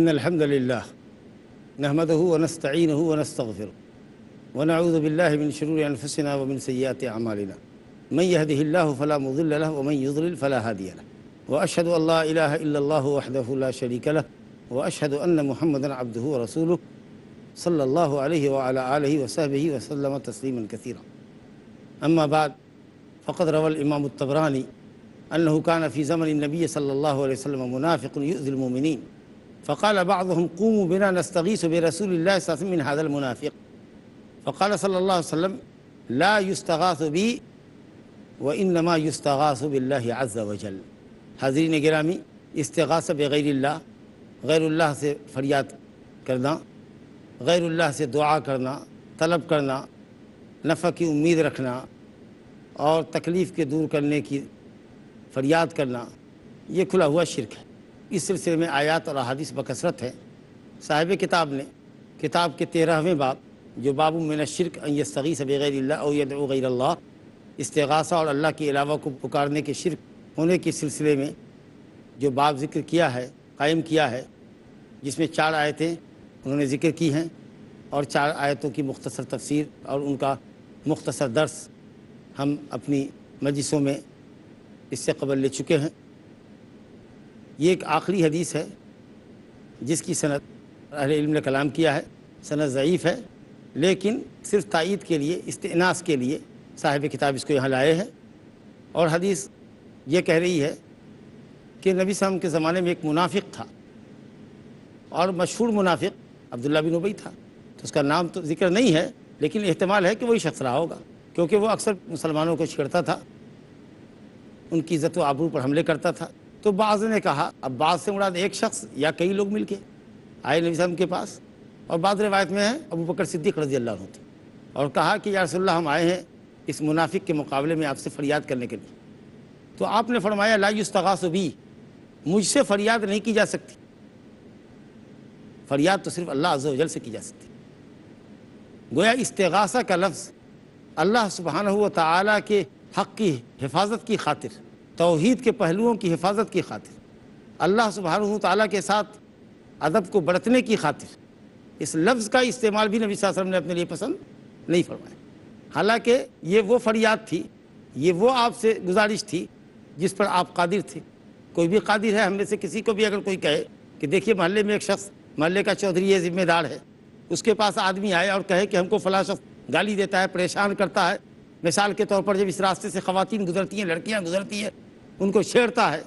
إن الحمد لله نحمده ونستعينه ونستغفره ونعوذ بالله من شرور أنفسنا ومن سيئات أعمالنا من يهده الله فلا مضل له ومن يضلل فلا هادي له وأشهد أن لا إله إلا الله وحده لا شريك له وأشهد أن محمدا عبده ورسوله صلى الله عليه وعلى آله وصحبه وسلم تسليما كثيرا. أما بعد، فقد روى الإمام الطبراني أنه كان في زمن النبي صلى الله عليه وسلم منافق يؤذي المؤمنين، فقال بعضهم قوموا بنا نستغيث برسول الله صلى الله عليه وسلم من هذا المنافق، فقال صلى الله عليه وسلم لا يستغاث بي وإنما يستغاث بالله عز وجل. حاضرین گرامی، استغاثہ بغیر اللہ، غیر اللہ سے فریاد کرنا، غیر اللہ سے دعا کرنا، طلب کرنا، نفع کی امید رکھنا اور تکلیف کے دور کرنے کی فریاد کرنا، یہ کھلا ہوا شرک ہے۔ اس سلسلے میں آیات اور احادیث بکثرت ہے۔ صاحب کتاب نے کتاب کے 13ویں باب، جو باب من الشرک ان یستغیث بغیر اللہ او یدعو غیر اللہ، استغاثہ اور اللہ کے علاوہ کو پکارنے کے شرک ہونے کے سلسلے میں جو باب ذکر کیا ہے، قائم کیا ہے، جس میں 4 آیتیں انہوں نے ذکر کی ہیں اور 4 آیتوں کی مختصر تفسیر اور ان کا مختصر درس ہم اپنی مجلسوں میں اس سے قبل لے چکے ہیں۔ یہ ایک آخری حدیث ہے جس کی سند اہل علم نے کلام کیا ہے، سند ضعیف ہے، لیکن صرف تائید کے لیے، استئناس کے لیے صاحب کتاب اس کو یہاں لائے ہیں۔ اور حدیث یہ کہہ رہی ہے کہ نبی صلی اللہ علیہ وسلم کے زمانے میں ایک منافق تھا، اور مشہور منافق عبداللہ بن ابی تھا، تو اس کا نام تو ذکر نہیں ہے، لیکن احتمال ہے کہ وہی شخص رہا ہوگا، کیونکہ وہ اکثر مسلمانوں کو چھیڑتا تھا، ان کی عزت و آبرو پر حملے کرتا تھا۔ تو بعض نے کہا، اب بعض سے مراد ایک شخص یا کئی لوگ مل کے آئے نبی صلی اللہ علیہ وسلم کے پاس، اور بعض روایت میں ہے ابو بکر صدیق رضی اللہ عنہ تھے، اور کہا کہ یا رسول اللہ، ہم آئے ہیں اس منافق کے مقابلے میں آپ سے فریاد کرنے کے لیے۔ تو آپ نے فرمایا لا یستغاث بی، مجھ سے فریاد نہیں کی جا سکتی، فریاد تو صرف اللہ عز و جل سے کی جا سکتی۔ گویا استغاثہ کا لفظ اللہ سبحانہ و تعالیٰ کے حق کی حفاظت کی خاطر، توحید کے پہلوؤں کی حفاظت کی خاطر، اللہ سبحانہ و تعالیٰ کے ساتھ ادب کو برتنے کی خاطر اس لفظ کا استعمال بھی نبی صلی اللہ علیہ وسلم نے اپنے لیے پسند نہیں فرمایا۔ حالانکہ یہ وہ فریاد تھی، یہ وہ آپ سے گزارش تھی جس پر آپ قادر تھے۔ کوئی بھی قادر ہے، ہم میں سے کسی کو بھی اگر کوئی کہے کہ دیکھیے محلے میں ایک شخص، محلے کا چودھری ہے، ذمہ دار ہے، اس کے پاس آدمی آئے اور کہے کہ ہم کو فلاں شخص گالی دیتا ہے، پریشان کرتا ہے، مثال کے طور پر جب اس راستے سے خواتین گزرتی ہیں، لڑکیاں گزرتی ہیں، ان کو چھیڑتا ہے،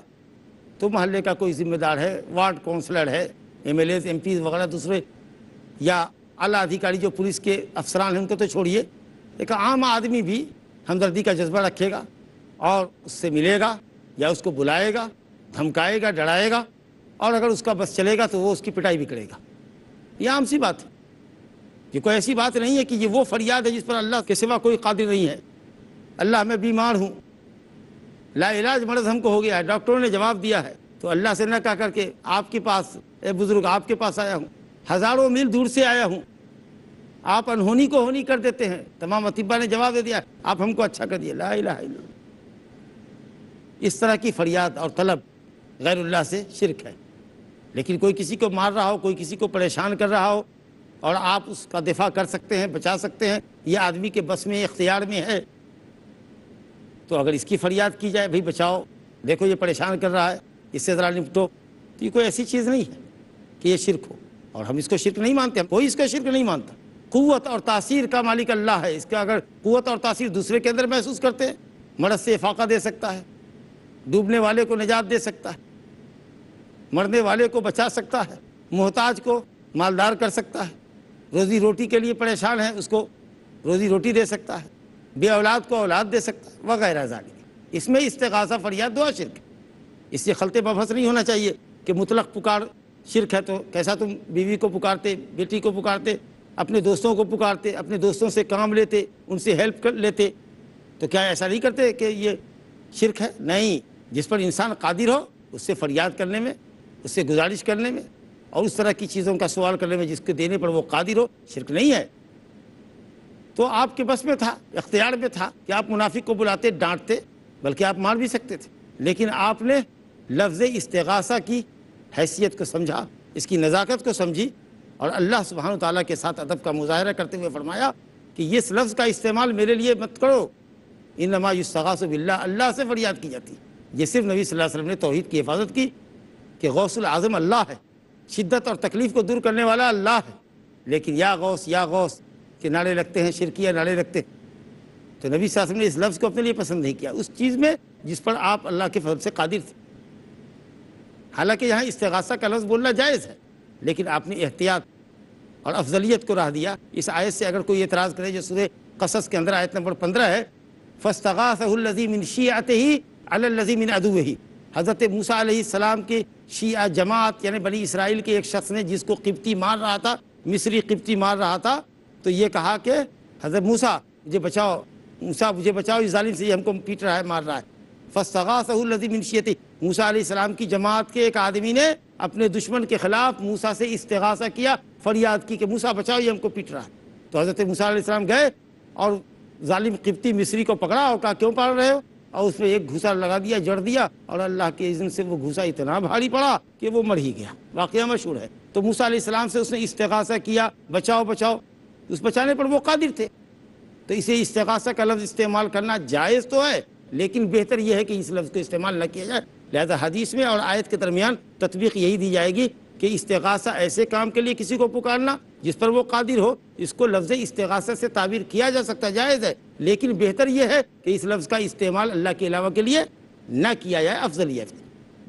تو محلے کا کوئی ذمہ دار ہے، وارڈ کونسلر ہے، M L As, M Ps وغیرہ دوسرے، یا اعلیٰ ادھیکاری جو پولیس کے افسران ہیں، ان کو تو چھوڑیے، ایک عام آدمی بھی ہمدردی کا جذبہ رکھے گا اور اس سے ملے گا یا اس کو بلائے گا، دھمکائے گا، ڈرائے گا، اور اگر اس کا بس چلے گا تو وہ اس کی پٹائی بھی کرے گا۔ یہ عام سی بات ہے، یہ کوئی ایسی بات نہیں ہے کہ یہ وہ فریاد ہے جس پر اللہ کے سوا کوئی قادر نہیں ہے۔ اللہ میں بیمار ہوں، لا علاج مرض ہم کو ہو گیا ہے، ڈاکٹروں نے جواب دیا ہے، تو اللہ سے نہ کہہ کر کے آپ کے پاس، اے بزرگ آپ کے پاس آیا ہوں، ہزاروں میل دور سے آیا ہوں، آپ انہونی کو ہونی کر دیتے ہیں، تمام اطباء نے جواب دے دیا، آپ ہم کو اچھا کر دیا، لا الہ الا اللہ۔ اس طرح کی فریاد اور طلب غیر اللہ سے شرک ہے۔ لیکن کوئی کسی کو مار رہا ہو، کوئی کسی کو پریشان کر رہا ہو، اور آپ اس کا دفاع کر سکتے ہیں، بچا سکتے ہیں، یہ آدمی کے بس میں، اختیار میں ہے، تو اگر اس کی فریاد کی جائے، بھئی بچاؤ، دیکھو یہ پریشان کر رہا ہے، اس سے ذرا نپٹو، تو یہ کوئی ایسی چیز نہیں ہے کہ یہ شرک ہو، اور ہم اس کو شرک نہیں مانتے، کوئی اس کا شرک نہیں مانتا۔ قوت اور تاثیر کا مالک اللہ ہے، اس کا اگر قوت اور تاثیر دوسرے کے اندر محسوس کرتے ہیں، مرض سے افاقہ دے سکتا ہے، ڈوبنے والے کو نجات دے سکتا ہے، مرنے والے کو بچا سکتا ہے، محتاج کو مالدار کر سکتا ہے، روزی روٹی کے لیے پریشان ہے اس کو روزی روٹی دے سکتا ہے، بے اولاد کو اولاد دے سکتا ہے، وغیرہ ذالک۔ اس میں استغاثہ، فریاد، دعا شرک ہے۔ اس سے خلط مبحث نہیں ہونا چاہیے کہ مطلق پکار شرک ہے، تو کیسا تم بیوی کو پکارتے، بیٹی کو پکارتے، اپنے دوستوں کو پکارتے، اپنے دوستوں سے کام لیتے، ان سے ہیلپ کر لیتے، تو کیا ایسا نہیں کرتے کہ یہ شرک ہے؟ نہیں، جس پر انسان قادر ہو اس سے فریاد کرنے میں، اس سے گزارش کرنے میں، اور اس طرح کی چیزوں کا سوال کرنے میں جس کے دینے پر وہ قادر ہو، شرک نہیں ہے۔ تو آپ کے بس میں تھا، اختیار میں تھا کہ آپ منافق کو بلاتے، ڈانٹتے، بلکہ آپ مار بھی سکتے تھے، لیکن آپ نے لفظ استغاثہ کی حیثیت کو سمجھا اس کی نزاکت کو سمجھی اور اللہ سبحانہ تعالیٰ کے ساتھ ادب کا مظاہرہ کرتے ہوئے فرمایا کہ یہ لفظ کا استعمال میرے لیے مت کرو، انما یستغاث باللہ، اللہ سے فریاد کی جاتی ہے۔ یہ صرف نبی صلی اللہ علیہ وسلم نے توحید کی حفاظت کی کہ غوث العظم اللہ ہے، شدت اور تکلیف کو دور کرنے والا اللہ ہے، لیکن یا غوث کے نعرے لگتے ہیں، شرکیہ نعرے لگتے ہیں۔ تو نبی صلی اللہ علیہ وسلم نے اس لفظ کو اپنے لیے پسند نہیں کیا، اس چیز میں جس پر آپ اللہ کے فضل سے قادر تھے۔ حالانکہ یہاں استغاثہ کا لفظ بولنا جائز ہے، لیکن آپ نے احتیاط اور افضلیت کو راہ دیا۔ اس آیت سے اگر کوئی اعتراض کرے جو سورہ قصص کے اندر آیت نمبر 15 ہے، فَاسْتَغَاثَهُ الَّذِي مِنْ شِيعَتِهِ عَلَى الَّذِي مِنْ عَدُوِّهِ، حضرت موسیٰ علیہ السلام کے شیعہ جماعت یعنی بنی اسرائیل کے ایک شخص نے جس کو قبطی مار رہا تھا، مصری قبطی مار رہا تھا، تو یہ کہا کہ حضرت موسیٰ مجھے بچاؤ، موسیٰ مجھے بچاؤ، اس ظالم سے یہ ہم کو پیٹ رہا ہے، مار رہا ہے۔ فَاسْتَغَاثَهُ الَّذِي مِنْ شِيعَتِهِ، موسیٰ علیہ السلام کی جماعت کے ایک آدمی نے اپنے دشمن کے خلاف موسیٰ سے استغاثہ کیا، فریاد کی کہ موسیٰ بچاؤ، یہ ہم کو پیٹ رہا ہے۔ تو حضرت موسیٰ علیہ السلام گئے اور ظالم قبطی مصری کو پکڑا اور کہا کیوں پکڑ رہے ہو، اور اس میں ایک گھوسا لگا دیا، جڑ دیا، اور اللہ کے اذن سے وہ گھوسا اتنا بھاری پڑا کہ وہ مر ہی گیا۔ واقعہ مشہور ہے۔ تو موسیٰ علیہ السلام سے اس نے استغاثہ کیا، بچاؤ بچاؤ، اس بچانے پر وہ قادر تھے۔ تو اسے استغاثہ کا لفظ استعمال کرنا جائز تو ہے، لیکن بہتر یہ ہے کہ اس لفظ کو استعمال نہ کیا جائے۔ لہذا حدیث میں اور آیت کے درمیان تطبیق یہی دی جائے گی کہ استغاثہ ایسے کام کے لیے کسی کو پکارنا جس پر وہ قادر ہو، اس کو لفظ استغاثہ سے تعبیر کیا جا سکتا ہے، جائز ہے، لیکن بہتر یہ ہے کہ اس لفظ کا استعمال اللہ کے علاوہ کے لیے نہ کیا جائے، افضلیت۔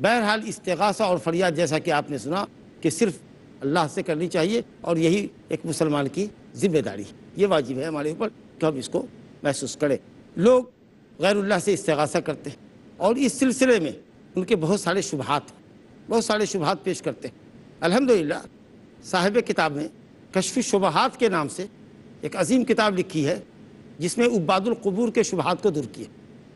بہرحال استغاثہ اور فریاد جیسا کہ آپ نے سنا کہ صرف اللہ سے کرنی چاہیے، اور یہی ایک مسلمان کی ذمہ داری ہے، یہ واجب ہے ہمارے اوپر کہ ہم اس کو محسوس کریں۔ لوگ غیر اللہ سے استغاثہ کرتے ہیں اور اس سلسلے میں ان کے بہت سارے شبہات پیش کرتے ہیں۔ الحمدللہ صاحب کتاب نے کشف الشبہات کے نام سے ایک عظیم کتاب لکھی ہے جس میں عباد القبور کے شبہات کو دور کیا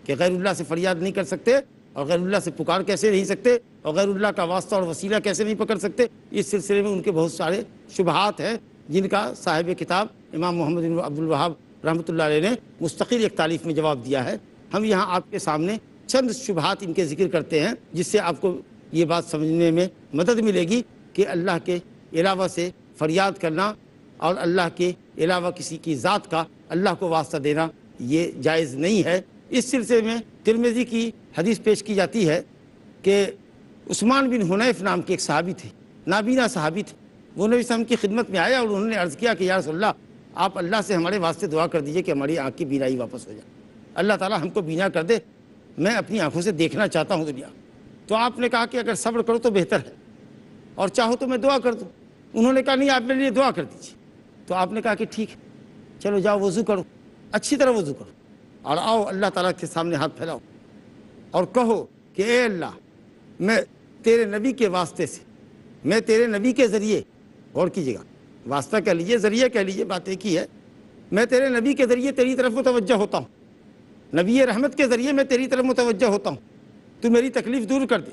کہ غیر اللہ سے فریاد نہیں کر سکتے، اور غیر اللہ سے پکار کیسے نہیں سکتے، اور غیر اللہ کا واسطہ اور وسیلہ کیسے نہیں پکڑ سکتے۔ اس سلسلے میں ان کے بہت سارے شبہات ہیں جن کا صاحب کتاب امام محمد بن عبد الوہاب رحمۃ اللہ علیہ نے مستقل ایک تالیف میں جواب دیا ہے۔ ہم یہاں آپ کے سامنے چند شبہات ان کے ذکر کرتے ہیں جس سے آپ کو یہ بات سمجھنے میں مدد ملے گی کہ اللہ کے علاوہ سے فریاد کرنا اور اللہ کے علاوہ کسی کی ذات کا اللہ کو واسطہ دینا یہ جائز نہیں ہے۔ اس سلسلے میں ترمذی کی حدیث پیش کی جاتی ہے کہ عثمان بن حنیف نام کے ایک صحابی تھے، نابینا صحابی تھے، وہ نبی صلی اللہ علیہ وسلم کی خدمت میں آئے اور انہوں نے عرض کیا کہ یا رسول اللہ، آپ اللہ سے ہمارے واسطے دعا کر دیجئے کہ ہماری آنکھ کی بینائی واپس ہو جائے، اللہ تعالیٰ ہم کو بینا کر دے، میں اپنی آنکھوں سے دیکھنا چاہتا ہوں دنیا۔ تو آپ نے کہا کہ اگر صبر کرو تو بہتر ہے، اور چاہو تو میں دعا کر دوں۔ انہوں نے کہا نہیں، آپ میرے لیے دعا کر دیجیے۔ تو آپ نے کہا کہ ٹھیک ہے، چلو جاؤ وضو کرو، اچھی طرح وضو کرو، اور آؤ اللہ تعالیٰ کے سامنے ہاتھ پھیلاؤ اور کہو کہ اے اللہ، میں تیرے نبی کے واسطے سے، میں تیرے نبی کے ذریعے، غور کیجیے گا، واسطہ کہہ لیجیے، ذریعہ کہہ لیجیے، بات ایک ہی ہے، میں تیرے نبی کے ذریعے تیری طرف متوجہ ہوتا ہوں، نبی رحمت کے ذریعے میں تیری طرف متوجہ ہوتا ہوں، تو میری تکلیف دور کر دے،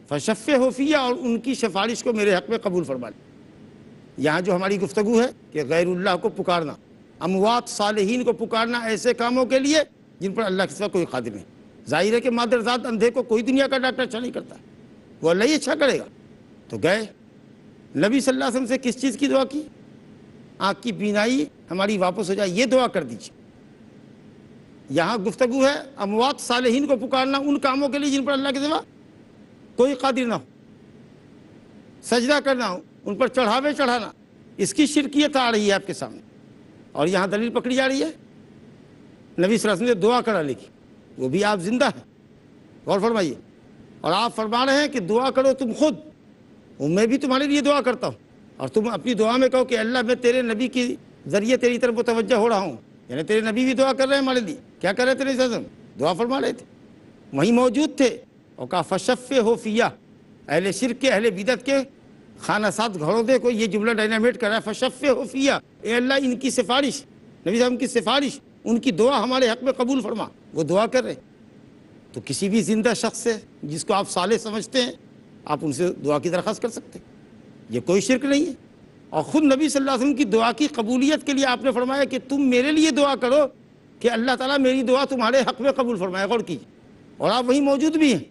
فشفع فیہ، اور ان کی سفارش کو میرے حق میں قبول فرما لے۔ یہاں جو ہماری گفتگو ہے کہ غیر اللہ کو پکارنا، اموات صالحین کو پکارنا ایسے کاموں کے لیے جن پر اللہ کے سوا کوئی قادر نہیں۔ ظاہر ہے کہ مادرزاد اندھے کو کوئی دنیا کا ڈاکٹر اچھا نہیں کرتا، وہ اللہ ہی اچھا کرے گا۔ تو گئے نبی صلی اللہ علیہ وسلم سے کس چیز کی دعا کی؟ آنکھ کی بینائی ہماری واپس ہو جائے، یہ دعا کر دیجیے۔ یہاں گفتگو ہے اموات صالحین کو پکارنا ان کاموں کے لیے جن پر اللہ کے سوا کوئی قادر نہ ہو، سجدہ کرنا ہو، ان پر چڑھاوے چڑھانا، اس کی شرکیت آ رہی ہے آپ کے سامنے، اور یہاں دلیل پکڑی جا رہی ہے۔ نبی صلی اللہ علیہ وسلم نے دعا کرا لکھی، وہ بھی آپ زندہ ہیں، غور فرمائیے، اور آپ فرما رہے ہیں کہ دعا کرو تم خود، میں بھی تمہارے لیے دعا کرتا ہوں، اور تم اپنی دعا میں کہو کہ اللہ میں تیرے نبی کے ذریعے تیری طرف متوجہ ہو رہا ہوں، یعنی تیرے نبی بھی دعا کر رہے ہیں ہمارے لیے۔ کیا کر رہے تھے نبی صلی اللہ علیہ وسلم؟ دعا فرما رہے تھے، وہیں موجود تھے، اور کہا فشفع فیہ، اہل شرک کے، اہل بدعت کے خانہ سات گھڑودے کو یہ جملہ ڈائنامیٹ کر رہا ہے، فشفع فیہ، اے اللہ ان کی سفارش، نبی صلی اللہ علیہ وسلم کی سفارش، ان کی دعا ہمارے حق میں قبول فرما۔ وہ دعا کر رہے، تو کسی بھی زندہ شخص سے جس کو آپ صالح سمجھتے ہیں آپ ان سے دعا کی درخواست کر سکتے ہیں، یہ کوئی شرک نہیں ہے۔ اور خود نبی صلی اللہ علیہ وسلم کی دعا کی قبولیت کے لیے آپ نے فرمایا کہ تم میرے لیے دعا کرو کہ اللہ تعالیٰ میری دعا تمہارے حق میں قبول فرمائے، غور کیجیے، اور آپ وہیں موجود بھی ہیں،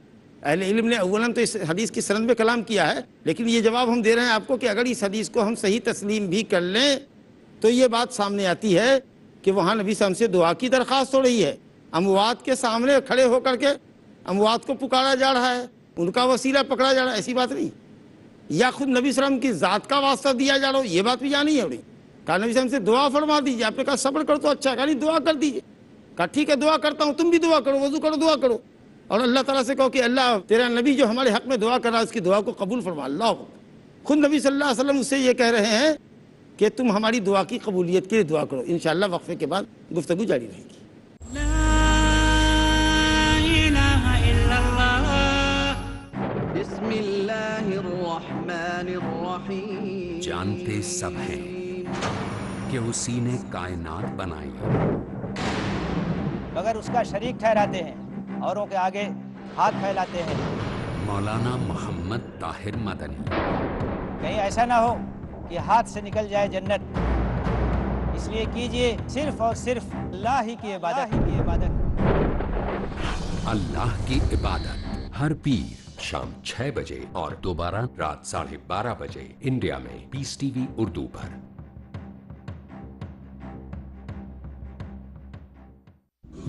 اہل علم نے اولاً تو اس حدیث کی سند میں کلام کیا ہے، لیکن یہ جواب ہم دے رہے ہیں آپ کو کہ اگر اس حدیث کو ہم صحیح تسلیم بھی کر لیں تو یہ بات سامنے آتی ہے کہ وہاں نبی صلی اللہ علیہ وسلم سے دعا کی درخواست ہو رہی ہے، اموات کے سامنے کھڑے ہو کر کے اموات کو پکارا جا رہا ہے، ان کا وسیلہ پکڑا جا رہا ہے، ایسی بات نہیں، یا خود نبی صلی اللہ علیہ وسلم کی ذات کا واسطہ دیا جا رہا ہو، یہ بات بھی جانی ہے انہیں۔ کہا نبی صلی اللہ علیہ وسلم سے دعا فرما دیجیے، آپ نے کہا صبر کرو تو اچھا، کہا نہیں دعا کر دیجیے، کہا ٹھیک ہے دعا کرتا ہوں، تم بھی دعا کرو، وضو کرو دعا کرو، اور اللہ تعالیٰ سے کہو کہ اللہ تیرا نبی جو ہمارے حق میں دعا کر رہا ہے اس کی دعا کو قبول فرما۔ اللہ اکبر۔ خود نبی صلی اللہ علیہ وسلم اس سے یہ کہہ رہے ہیں کہ تم ہماری دعا کی قبولیت کے لیے دعا کرو۔ انشاءاللہ وقفے کے بعد گفتگو جاری رہے گی۔ بسم اللہ الرحمن الرحیم۔ جانتے سب ہیں کہ اسی نے کائنات بنائی، مگر اس کا شریک ٹھہراتے ہیں، اوروں کے آگے ہاتھ پھیلاتے ہیں۔ مولانا محمد طاہر مدنی۔ کہیں ایسا نہ ہو کہ ہاتھ سے نکل جائے جنت، اس لیے کیجئے صرف اور صرف اللہ ہی کی عبادت۔ اللہ کی عبادت ہر پیر شام 6 بجے اور دوبارہ رات 12:30 بجے انڈیا میں پیس ٹی وی اردو پر۔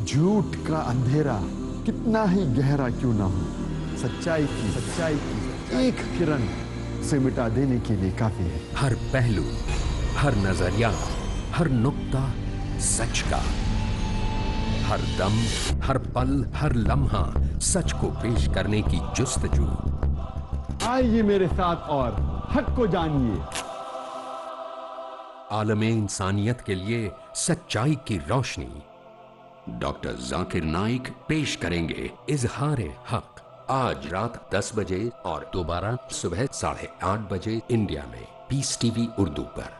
جھوٹ کا اندھیرا کتنا ہی گہرا کیوں نہ ہو، سچائی کی ایک کرن سے مٹا دینے کے لیے کافی ہے۔ ہر پہلو، ہر نظریہ، ہر نقطہ سچ کا، ہر دم، ہر پل، ہر لمحہ سچ کو پیش کرنے کی جستجو۔ آئیے میرے ساتھ اور حق کو جانیے۔ عالم انسانیت کے لیے سچائی کی روشنی۔ ڈاکٹر ذاکر نائک پیش کریں گے اظہار حق، آج رات 10 بجے اور دوبارہ صبح 8:30 بجے انڈیا میں پیس ٹی وی اردو پر۔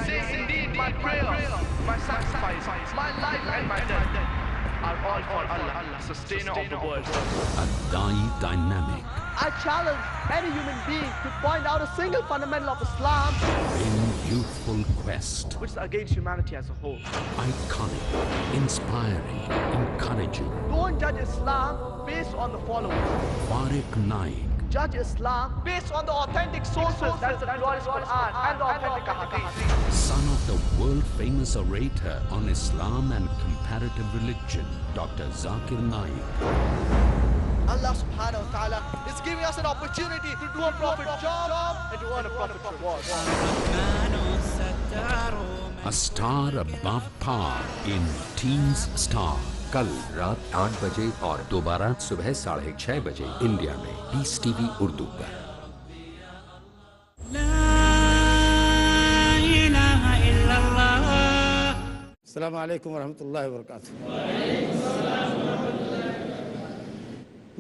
Say indeed, my prayer, my sacrifice, my life and my death are all for Allah, sustainer of the world. الدائی dynamic I challenge any human being to point out a single fundamental of Islam in youthful quest. Which is against humanity as a whole. Iconic, inspiring, encouraging. Don't judge Islam based on the followers. Farik Naik, Judge Islam based on the authentic sources. That's the glorious Quran and the authentic Hadith. son of the world-famous orator on Islam and comparative religion, Dr. Zakir Naik. Allah subhanahu wa ta'ala is giving us an opportunity to do a prophet job and to earn a prophet's reward. A star above par in Teens Star. کل رات 8 بجے اور دوبارہ صبح 6:30 بجے India میں Peace T V Urdu پر۔ السلام علیکم ورحمۃ اللہ وبرکاتہ۔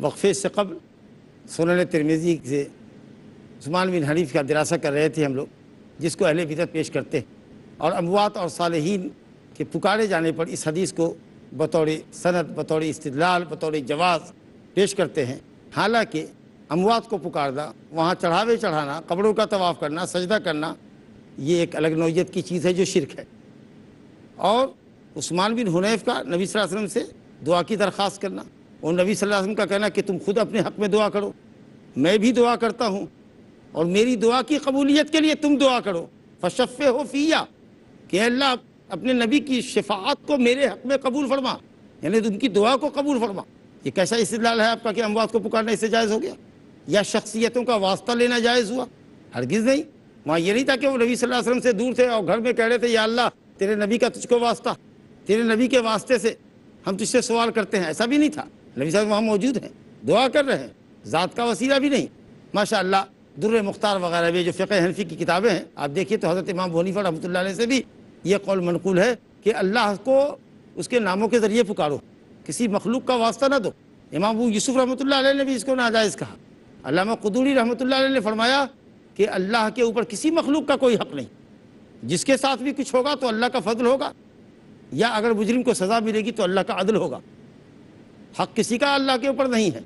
وقفے سے قبل سنن ترمذی سے عثمان بن حنیف کا دراسہ کر رہے تھے ہم لوگ، جس کو اہل بدعت پیش کرتے ہیں اور اموات اور صالحین کے پکارے جانے پر اس حدیث کو بطور سند، بطور استدلال، بطور جواز پیش کرتے ہیں۔ حالانکہ اموات کو پکارنا، وہاں چڑھاوے چڑھانا، قبروں کا طواف کرنا، سجدہ کرنا، یہ ایک الگ نوعیت کی چیز ہے جو شرک ہے۔ اور عثمان بن حنیف کا نبی صلی اللہ علیہ وسلم سے دعا کی درخواست کرنا، اور نبی صلی اللہ علیہ وسلم کا کہنا کہ تم خود اپنے حق میں دعا کرو، میں بھی دعا کرتا ہوں اور میری دعا کی قبولیت کے لیے تم دعا کرو، فشفعوا فیہ، کہ اللہ اپنے نبی کی شفاعت کو میرے حق میں قبول فرما، یعنی ان کی دعا کو قبول فرما۔ یہ کیسا استدلال ہے آپ کا کہ اموات کو پکارنا اس سے جائز ہو گیا یا شخصیتوں کا واسطہ لینا جائز ہوا؟ ہرگز نہیں۔ وہاں یہ نہیں تھا کہ وہ نبی صلی اللہ علیہ وسلم سے دور تھے اور گھر میں کہہ رہے تھے یا اللہ تیرے نبی کا تجھ کو واسطہ، تیرے نبی کے واسطے سے ہم تجھ سے سوال کرتے ہیں، ایسا بھی نہیں تھا۔ نبی صلی اللہ علیہ وسلم وہاں موجود ہیں، دعا کر رہے ہیں، ذات کا وسیلہ بھی نہیں۔ ماشاءاللہ در مختار وغیرہ بھی جو فقہ حنفی کی کتابیں ہیں آپ دیکھیے تو حضرت امام ابو حنیفہ رحمۃ اللہ علیہ سے بھی یہ قول منقول ہے کہ اللہ کو اس کے ناموں کے ذریعے پکارو، کسی مخلوق کا واسطہ نہ دو۔ امام ابو یوسف رحمۃ اللہ علیہ نے بھی اس کو ناجائز کہا۔ علامہ قدوری رحمۃ اللہ علیہ نے فرمایا کہ اللہ کے اوپر کسی مخلوق کا کوئی حق نہیں، جس کے ساتھ بھی کچھ ہوگا تو اللہ کا فضل ہوگا، یا اگر مجرم کو سزا ملے گی تو اللہ کا عدل ہوگا۔ حق کسی کا اللہ کے اوپر نہیں ہے۔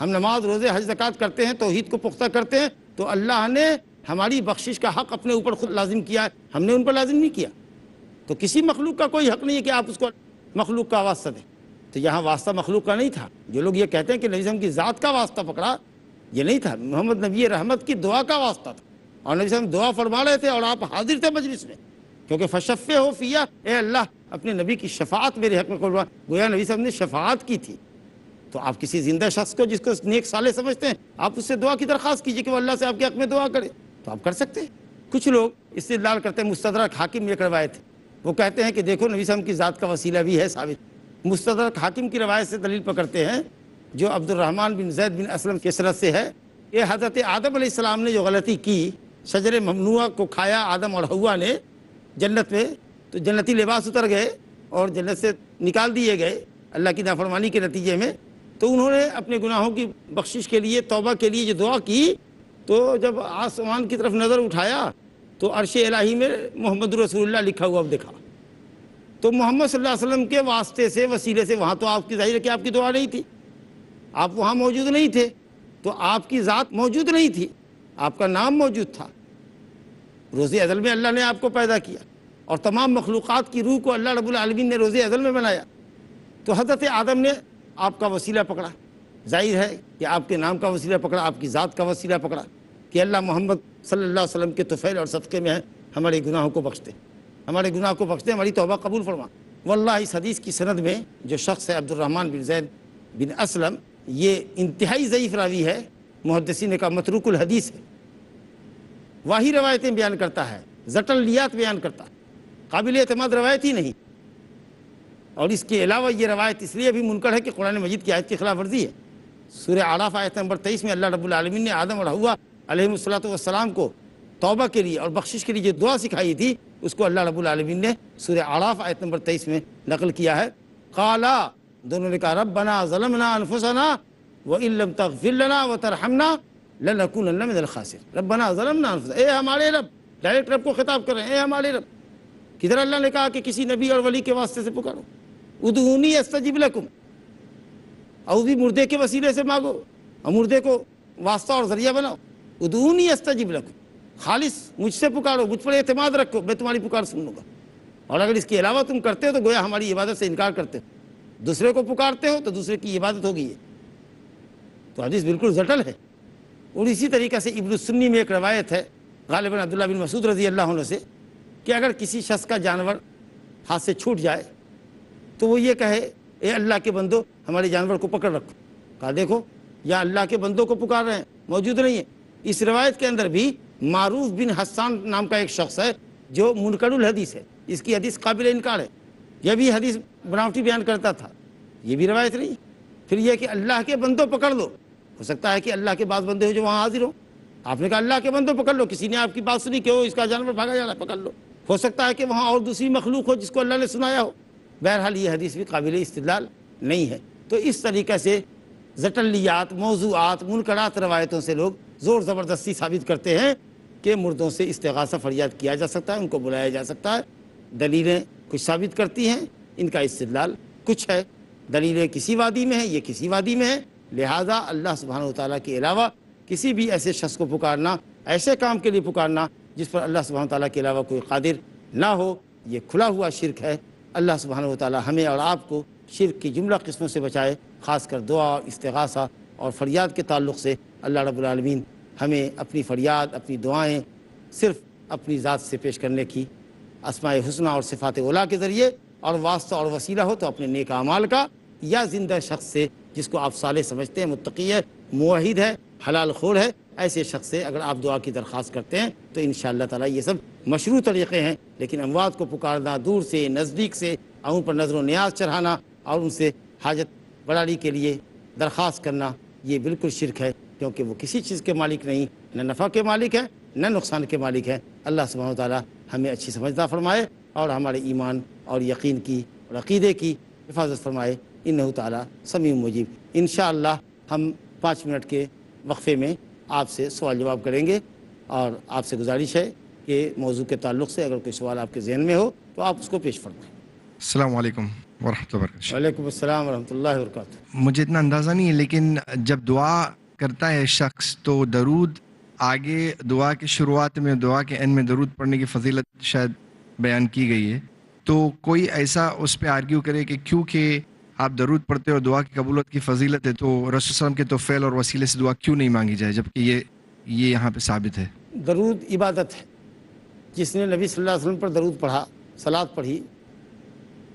ہم نماز، روزے، حج، زکوٰۃ کرتے ہیں، توحید کو پختہ کرتے ہیں تو اللہ نے ہماری بخشش کا حق اپنے اوپر خود لازم کیا ہے، ہم نے ان پر لازم نہیں کیا۔ تو کسی مخلوق کا کوئی حق نہیں ہے کہ آپ اس کو مخلوق کا واسطہ دیں. تو یہاں واسطہ مخلوق کا نہیں تھا. جو لوگ یہ کہتے ہیں کہ نبی صلی اللہ علیہ وسلم کی ذات کا واسطہ پکڑا، یہ نہیں تھا. محمد نبی رحمت کی دعا کا واسطہ تھا، اور نبی صلی اللہ علیہ وسلم دعا فرما رہے تھے اور آپ حاضر تھے مجلس میں، کیونکہ فشفعہ فیہ، اے اللہ اپنے نبی کی شفاعت میرے حق میں قربان. گویا نبی صلی اللہ علیہ وسلم نے شفاعت کی تھی. تو آپ کسی زندہ شخص کو جس کو نیک صالح سمجھتے ہیں، آپ اس سے دعا کی درخواست کیجئے کہ وہ اللہ سے آپ کے حق میں دعا کرے، تو آپ کر سکتے ہیں. کچھ لوگ استدلال کرتے ہیں، مستدرک حاکم یہ روایت ہے، وہ کہتے ہیں کہ دیکھو نبی صلی اللہ علیہ وسلم کی ذات کا وسیلہ بھی ہے ثابت. مستدرک حاکم کی روایت سے دلیل پکڑتے ہیں جو عبد الرحمن بن زید بن اسلم کی سند سے ہے. یہ حضرت آدم علیہ السلام نے جو غلطی کی، شجر ممنوعہ کو کھایا آدم اور حوا نے جنت میں، تو جنتی لباس اتر گئے اور جنت سے نکال دیے گئے اللہ کی نافرمانی کے نتیجے میں. تو انہوں نے اپنے گناہوں کی بخشش کے لیے، توبہ کے لیے جو دعا کی، تو جب آسمان کی طرف نظر اٹھایا تو عرش الہی میں محمد رسول اللہ لکھا ہوا اب دیکھا. تو محمد صلی اللہ علیہ وسلم کے واسطے سے، وسیلے سے، وہاں تو آپ کی ظاہر ہے کہ آپ کی دعا نہیں تھی، آپ وہاں موجود نہیں تھے، تو آپ کی ذات موجود نہیں تھی، آپ کا نام موجود تھا. روز ازل میں اللہ نے آپ کو پیدا کیا، اور تمام مخلوقات کی روح کو اللہ رب العالمین نے روز ازل میں بنایا. تو حضرت آدم نے آپ کا وسیلہ پکڑا، ظاہر ہے کہ آپ کے نام کا وسیلہ پکڑا، آپ کی ذات کا وسیلہ پکڑا کہ اللہ محمد صلی اللہ علیہ وسلم کے طفیل اور صدقے میں ہے، ہمارے گناہوں کو بخش دے، ہمارے گناہ کو بخش دے، ہماری توبہ قبول فرما. واللہ اس حدیث کی سند میں جو شخص ہے عبد الرحمن بن زید بن اسلم، یہ انتہائی ضعیف راوی ہے، محدثین کا متروک الحدیث ہے، واہی روایتیں بیان کرتا ہے، زٹلیات بیان کرتا ہے، قابل اعتماد روایت ہی نہیں. اور اس کے علاوہ یہ روایت اس لیے بھی منکر ہے کہ قرآن مجید کی آیت کی خلاف ورزی ہے. سورہ اعراف آیت نمبر 23 میں اللہ رب العالمین نے آدم اور حوا علیہ السلام کو توبہ کے لیے اور بخشش کے لیے جو دعا سکھائی تھی، اس کو اللہ رب العالمین نے سورہ اعراف آیت نمبر 23 میں نقل کیا ہے. قالا، دونوں نے کہا ربنا ظلمنا انفسنا وان لم تغفر لنا وترحمنا لنکونن من الخاسرین. ربنا ظلمنا انفسنا، اے ہمارے رب، ڈائریکٹ رب کو خطاب کر رہے ہیں، اے ہمارے رب. کدھر اللہ نے کہا کہ کسی نبی اور ولی کے واسطے سے پکارو، ادعونی استجب لکم، اور بھی مردے کے وسیلے سے مانگو اور مردے کو واسطہ اور ذریعہ بناؤ. ادعونی استجب لکم، خالص مجھ سے پکارو، مجھ پر اعتماد رکھو، میں تمہاری پکار سن لوں گا. اور اگر اس کے علاوہ تم کرتے ہو تو گویا ہماری عبادت سے انکار کرتے ہو، دوسرے کو پکارتے ہو تو دوسرے کی عبادت ہوگی. تو حدیث بالکل زٹل ہے. اور اسی طریقے سے ابن السنی میں ایک روایت ہے غالباً عبداللہ بن مسعود رضی اللہ عنہ سے، کہ اگر کسی شخص کا جانور ہاتھ سے چھوٹ جائے تو وہ یہ کہے اے اللہ کے بندو ہمارے جانور کو پکڑ رکھو. کہا دیکھو یا اللہ کے بندوں کو پکار رہے ہیں، موجود نہیں ہے. اس روایت کے اندر بھی معروف بن حسان نام کا ایک شخص ہے جو منکر الحدیث ہے، اس کی حدیث قابل انکار ہے، یہ بھی حدیث بناوٹی بیان کرتا تھا، یہ بھی روایت نہیں. پھر یہ کہ اللہ کے بندوں پکڑ لو، ہو سکتا ہے کہ اللہ کے بعض بندے ہو جو وہاں حاضر ہوں، آپ نے کہا اللہ کے بندوں پکڑ لو، کسی نے آپ کی بات سنی کہ اس کا جانور بھاگا جا رہا ہے، پکڑ لو. ہو سکتا ہے کہ وہاں اور دوسری مخلوق ہو جس کو اللہ نے سنایا ہو. بہرحال یہ حدیث بھی قابل استدلال نہیں ہے. تو اس طریقے سے زٹلیات، موضوعات، منکرات روایتوں سے لوگ زور زبردستی ثابت کرتے ہیں کہ مردوں سے استغاثہ فریاد کیا جا سکتا ہے، ان کو بلایا جا سکتا ہے. دلیلیں کچھ ثابت کرتی ہیں، ان کا استدلال کچھ ہے. دلیلیں کسی وادی میں ہیں، یہ کسی وادی میں ہے. لہٰذا اللہ سبحانہ و تعالیٰ کے علاوہ کسی بھی ایسے شخص کو پکارنا، ایسے کام کے لیے پکارنا جس پر اللہ سبحانہ و تعالیٰ کے علاوہ کوئی قادر نہ ہو، یہ کھلا ہوا شرک ہے. اللہ سبحانہ و تعالیٰ ہمیں اور آپ کو شرک کی جملہ قسموں سے بچائے، خاص کر دعا، استغاثہ اور فریاد کے تعلق سے. اللہ رب العالمین ہمیں اپنی فریاد، اپنی دعائیں صرف اپنی ذات سے پیش کرنے کی، اسماء حسنہ اور صفات اولیٰ کے ذریعے، اور واسطہ اور وسیلہ ہو تو اپنے نیک اعمال کا، یا زندہ شخص سے جس کو آپ صالح سمجھتے ہیں، متقی ہے، موحد ہے، حلال خور ہے، ایسے شخص سے اگر آپ دعا کی درخواست کرتے ہیں تو انشاءاللہ تعالی یہ سب مشروع طریقے ہیں. لیکن اموات کو پکارنا دور سے، نزدیک سے، اور ان پر نظر و نیاز چڑھانا اور ان سے حاجت بڑھانے کے لیے درخواست کرنا، یہ بالکل شرک ہے، کیونکہ وہ کسی چیز کے مالک نہیں، نہ نفع کے مالک ہے نہ نقصان کے مالک ہے. اللہ سبحانہ وتعالی ہمیں اچھی سمجھدار فرمائے اور ہمارے ایمان اور یقین کی اور عقیدے کی حفاظت فرمائے. انہ تعالی سمیع مجیب. انشاءاللہ ہم 5 منٹ کے وقفے میں آپ سے سوال جواب کریں گے، اور آپ سے گزارش ہے کہ موضوع کے تعلق سے اگر کوئی سوال آپ کے ذہن میں ہو تو آپ اس کو پیش فرمائیں. السلام علیکم ورحمۃ اللہ وبرکاتہ. وعلیکم السلام ورحمۃ اللہ وبرکاتہ. مجھے اتنا اندازہ نہیں ہے، لیکن جب دعا کرتا ہے شخص تو درود آگے، دعا کی شروعات میں، دعا کے اینڈ میں درود پڑھنے کی فضیلت شاید بیان کی گئی ہے. تو کوئی ایسا اس پہ آرگیو کرے کہ کیونکہ آپ درود پڑھتے اور دعا کی قبولیت کی فضیلت ہے تو رسول صلی اللہ علیہ وسلم کے توفیل اور وسیلے سے دعا کیوں نہیں مانگی جائے، جبکہ یہ یہاں پہ ثابت ہے؟ درود عبادت ہے. جس نے نبی صلی اللہ علیہ وسلم پر درود پڑھا، صلات پڑھی،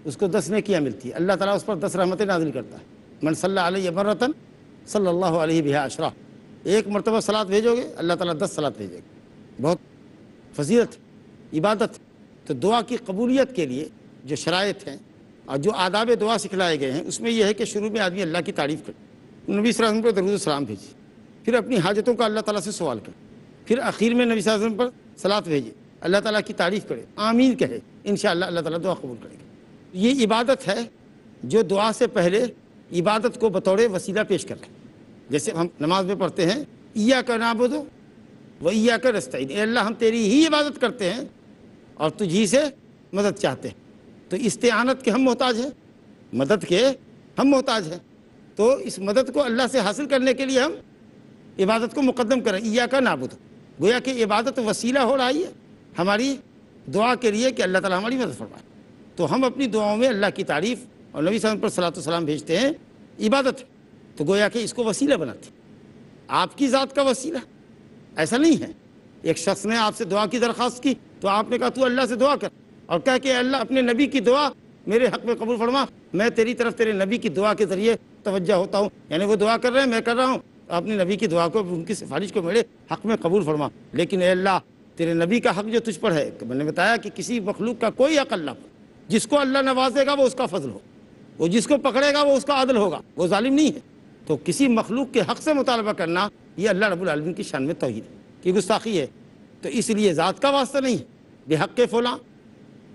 اس کو 10 نیکیاں ملتی ہیں. اللہ تعالیٰ اس پر 10 رحمتیں نازل کرتا ہے. من صلی علیہ مرتن صلی اللہ علیہ بہا عشرہ. ایک مرتبہ صلات بھیجو گے اللہ تعالیٰ 10 صلات بھیجے گا. بہت فضیلت عبادت. تو دعا کی قبولیت کے لیے جو شرائط ہیں اور جو آداب دعا سکھلائے گئے ہیں اس میں یہ ہے کہ شروع میں آدمی اللہ کی تعریف کرے، نبی صلی اللہ علیہ وسلم پر درود و سلام بھیجے، پھر اپنی حاجتوں کا اللہ تعالیٰ سے سوال کرے، پھر آخر میں نبی صلی اللہ علیہ وسلم پر صلات بھیجے، اللہ تعالیٰ کی تعریف کرے، آمین کہے، انشاءاللہ اللہ تعالیٰ دعا قبول کرے گا. یہ عبادت ہے جو دعا سے پہلے عبادت کو بطور وسیلہ پیش کر رہے ہیں. جیسے ہم نماز میں پڑھتے ہیں ایاک نعبد و ایاک نستعین، اے اللہ ہم تیری ہی عبادت کرتے ہیں اور تجھی سے مدد چاہتے ہیں. تو استعانت کے ہم محتاج ہیں، مدد کے ہم محتاج ہیں. تو اس مدد کو اللہ سے حاصل کرنے کے لیے ہم عبادت کو مقدم کریں. ایاک نعبد، گویا کہ عبادت وسیلہ ہو رہی ہے ہماری دعا کے لیے کہ اللہ تعالیٰ ہماری مدد فرمائے. تو ہم اپنی دعاؤں میں اللہ کی تعریف اور نبی صلی اللہ علیہ وسلم پر صلاۃ و سلام بھیجتے ہیں، عبادت ہے. تو گویا کہ اس کو وسیلہ بناتے ہیں، آپ کی ذات کا وسیلہ. ایسا نہیں ہے ایک شخص نے آپ سے دعا کی درخواست کی تو آپ نے کہا تو اللہ سے دعا کر، اور کہا کہ اللہ اپنے نبی کی دعا میرے حق میں قبول فرما، میں تیری طرف تیرے نبی کی دعا کے ذریعے توجہ ہوتا ہوں. یعنی وہ دعا کر رہے ہیں، میں کر رہا ہوں، اپنے نبی کی دعا کو، ان کی سفارش کو میرے حق میں قبول فرما. لیکن اے اللہ تیرے نبی کا حق جو تجھ پر ہے، میں نے بتایا کہ کسی مخلوق کا کوئی حق اللہ پر، جس کو اللہ نوازے گا وہ اس کا فضل ہو، وہ جس کو پکڑے گا وہ اس کا عدل ہوگا، وہ ظالم نہیں ہے. تو کسی مخلوق کے حق سے مطالبہ کرنا یہ اللہ رب العالمین کی شان میں توہین ہے، کہ گستاخی ہے. تو اس لیے ذات کا واسطہ نہیں ہے، بحق فلاں،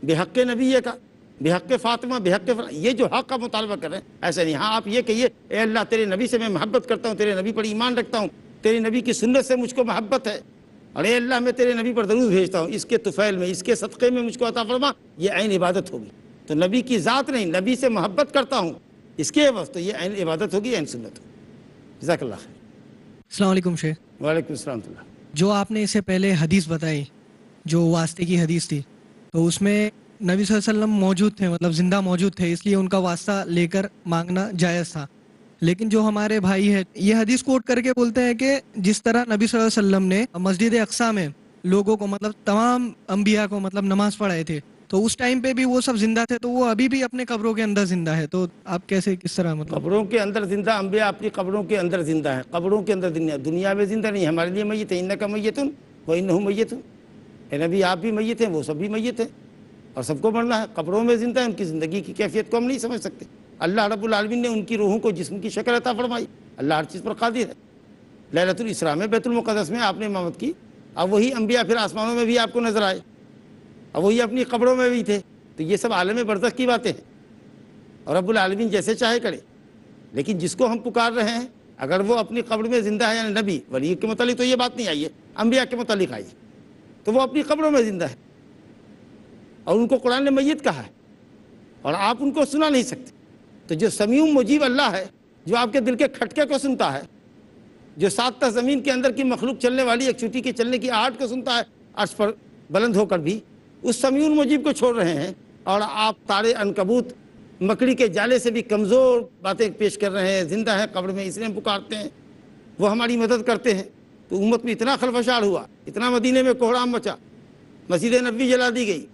بحق نبی کا، بحق فاطمہ، بحق فلاں، یہ جو حق کا مطالبہ کر رہے ہیں ایسا نہیں. ہاں آپ یہ کہیے اے اللہ تیرے نبی سے میں محبت کرتا ہوں، تیرے نبی پر ایمان رکھتا ہوں، تیرے نبی کی سنت سے مجھ کو محبت ہے، اور اے اللہ میں تیرے نبی پر درود بھیجتا ہوں، اس کے طفیل میں، اس کے صدقے میں مجھ کو عطا فرما. یہ عین عبادت ہوگی. تو نبی کی ذات نہیں، نبی سے محبت کرتا ہوں اس کے عوض، تو یہ عین عبادت ہوگی، عین سنت ہوگی. جزاک اللہ خیر. السلام علیکم شیخ. وعلیکم السلام ورحمۃ اللہ. جو آپ نے اس سے پہلے حدیث بتائی جو واسطے کی حدیث تھی، تو اس میں نبی صلی اللہ علیہ وسلم موجود تھے، مطلب زندہ موجود تھے، اس لیے ان کا واسطہ لے کر مانگنا جائز تھا. لیکن جو ہمارے بھائی ہیں یہ حدیث کوٹ کر کے بولتے ہیں کہ جس طرح نبی صلی اللہ علیہ وسلم نے مسجد اقصیٰ میں لوگوں کو، مطلب تمام انبیاء کو مطلب نماز پڑھائے تھے، تو اس ٹائم پہ بھی وہ سب زندہ تھے، تو وہ ابھی بھی اپنے قبروں کے اندر زندہ ہے. تو آپ کیسے، کس طرح مطلب؟ قبروں کے اندر زندہ انبیاء اپنی قبروں کے اندر زندہ ہیں، قبروں کے اندر دنیا میں زندہ نہیں. ہمارے لیے میت ہے، انک میتن وانہم میتون. اے نبی آپ بھی میت ہیں، وہ سب بھی میت ہیں، اور سب کو مرنا ہے. قبروں میں زندہ ہیں، ان کی زندگی کی کیفیت کو ہم نہیں سمجھ سکتے. اللہ رب العالمین نے ان کی روحوں کو جسم کی شکل عطا فرمائی. اللہ ہر چیز پر قادر ہے. لیلۃ الاسراء میں بیت المقدس میں آپ نے امامت کی، اب وہی انبیاء پھر آسمانوں میں بھی آپ کو نظر آئے، اب وہی اپنی قبروں میں بھی تھے. تو یہ سب عالم برزخ کی باتیں ہیں، اور رب العالمین جیسے چاہے کرے. لیکن جس کو ہم پکار رہے ہیں اگر وہ اپنی قبر میں زندہ ہے، یعنی نبی ولی کے متعلق تو یہ بات نہیں آئی ہے، انبیاء کے متعلق آئی ہے، تو وہ اپنی قبروں میں زندہ ہے، اور ان کو قرآن نے میت کہا ہے، اور آپ ان کو سنا نہیں سکتے. تو جو سمیع مجیب اللہ ہے، جو آپ کے دل کے کھٹکے کو سنتا ہے، جو 7 زمین کے اندر کی مخلوق چلنے والی ایک چوٹی کے چلنے کی آہٹ کو سنتا ہے عرش پر بلند ہو کر بھی، اس سمیع مجیب کو چھوڑ رہے ہیں، اور آپ تارے عنکبوت مکڑی کے جالے سے بھی کمزور باتیں پیش کر رہے ہیں. زندہ ہے قبر میں، اس لیے ہم پکارتے ہیں، وہ ہماری مدد کرتے ہیں. تو امت میں اتنا خلفشار ہوا، اتنا مدینے میں کوہرام مچا، مسجد نبوی جلا دی گئی،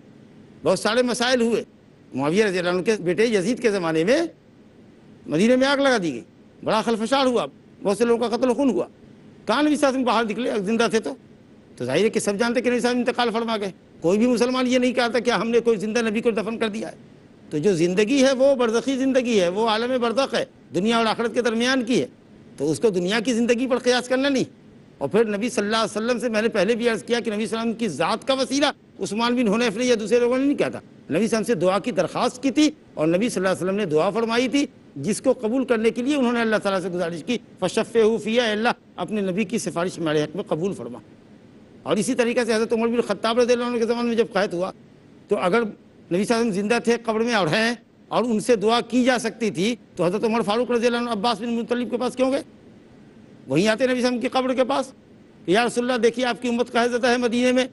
بہت سارے مسائل ہوئے. معاویہ رضی اللہ عنہ کے بیٹے یزید کے زمانے میں مدینے میں آگ لگا دی گئی، بڑا خلفشار ہوا، بہت سے لوگوں کا قتل و خون ہوا. کہاں نبی صلی اللہ علیہ وسلم باہر نکلے زندہ تھے، تو ظاہر ہے کہ سب جانتے کہ نبی صلی اللہ علیہ وسلم انتقال فرما گئے. کوئی بھی مسلمان یہ نہیں کہتا کہ ہم نے کوئی زندہ نبی کو دفن کر دیا ہے. تو جو زندگی ہے وہ برزخی زندگی ہے، وہ عالم برزخ ہے، دنیا اور آخرت کے درمیان کی ہے. تو اس کو دنیا کی زندگی پر قیاس کرنا نہیں. اور پھر نبی صلی اللہ علیہ وسلم سے میں نے پہلے بھی عرض کیا کہ نبی صلی اللہ علیہ وسلم کی ذات کا وسیلہ عثمان بن حنیف نے یا دوسرے لوگوں نے نہیں کہا تھا. نبی صلی اللہ علیہ وسلم سے دعا کی درخواست کی تھی، اور نبی صلی اللہ علیہ وسلم نے دعا فرمائی تھی، جس کو قبول کرنے کے لیے انہوں نے اللہ تعالیٰ سے گزارش کی، فشفعوا فیہ، اے اللہ اپنے نبی کی سفارش ہمارے حق میں قبول فرما. اور اسی طریقے سے حضرت عمر بن خطاب رضی اللہ عنہ کے زمانے میں جب قحط ہوا، تو اگر نبی صلی اللہ علیہ وسلم زندہ تھے قبر میں اور ہیں، اور ان سے دعا کی جا سکتی تھی، تو حضرت عمر فاروق رضی اللہ عنہ عباس بن مطلب کے پاس کیوں گئے؟ وہیں آتے نبی صلی اللہ علیہ وسلم کی قبر کے پاس، یا رسول اللہ دیکھیے آپ کی امت قحط زدہ ہے مدینے میں،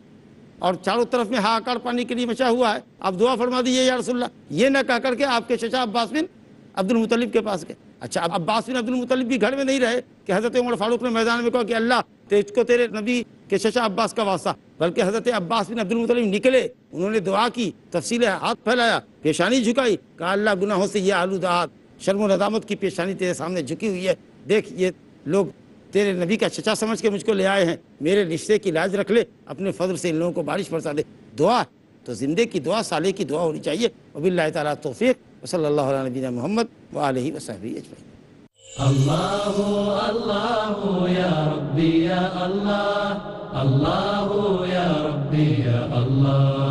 اور چاروں طرف میں ہاکار پانی کے لیے مچا ہوا ہے، آپ دعا فرما دیجیے یا رسول اللہ، یہ نہ کہہ کر کے آپ کے چچا عباس بن عبد المطلب کے پاس گئے۔ اچھا، اب عباس بن عبد المطلب بھی گھر میں نہیں رہے کہ حضرت عمر فاروق نے میدان میں کہا کہ اللہ تجھ کو تیرے نبی کے چچا عباس کا واسطہ، بلکہ حضرت عباس بن عبد المطلب نکلے، انہوں نے دعا کی، تفصیل ہاتھ پھیلایا، پیشانی جھکائی، کہا اللہ گناہوں سے یہ آلودہ، شرم و ندامت کی پیشانی تیرے سامنے جھکی ہوئی ہے، دیکھ یہ لوگ تیرے نبی کا چچا سمجھ کے مجھ کو لے آئے ہیں، میرے رشتے کی لاج رکھ لے، اپنے فضل سے ان لوگوں کو بارش برسا دے۔ دعا تو زندے کی دعا، سالے کی دعا ہونی چاہیے۔ وباللہ تعالیٰ توفیق، وصلی اللہ علیہ نبینا محمد وآلہ وصحبہ اجمعین۔ اللہ اللہ یا ربی یا اللہ، اللہ یا ربی یا اللہ۔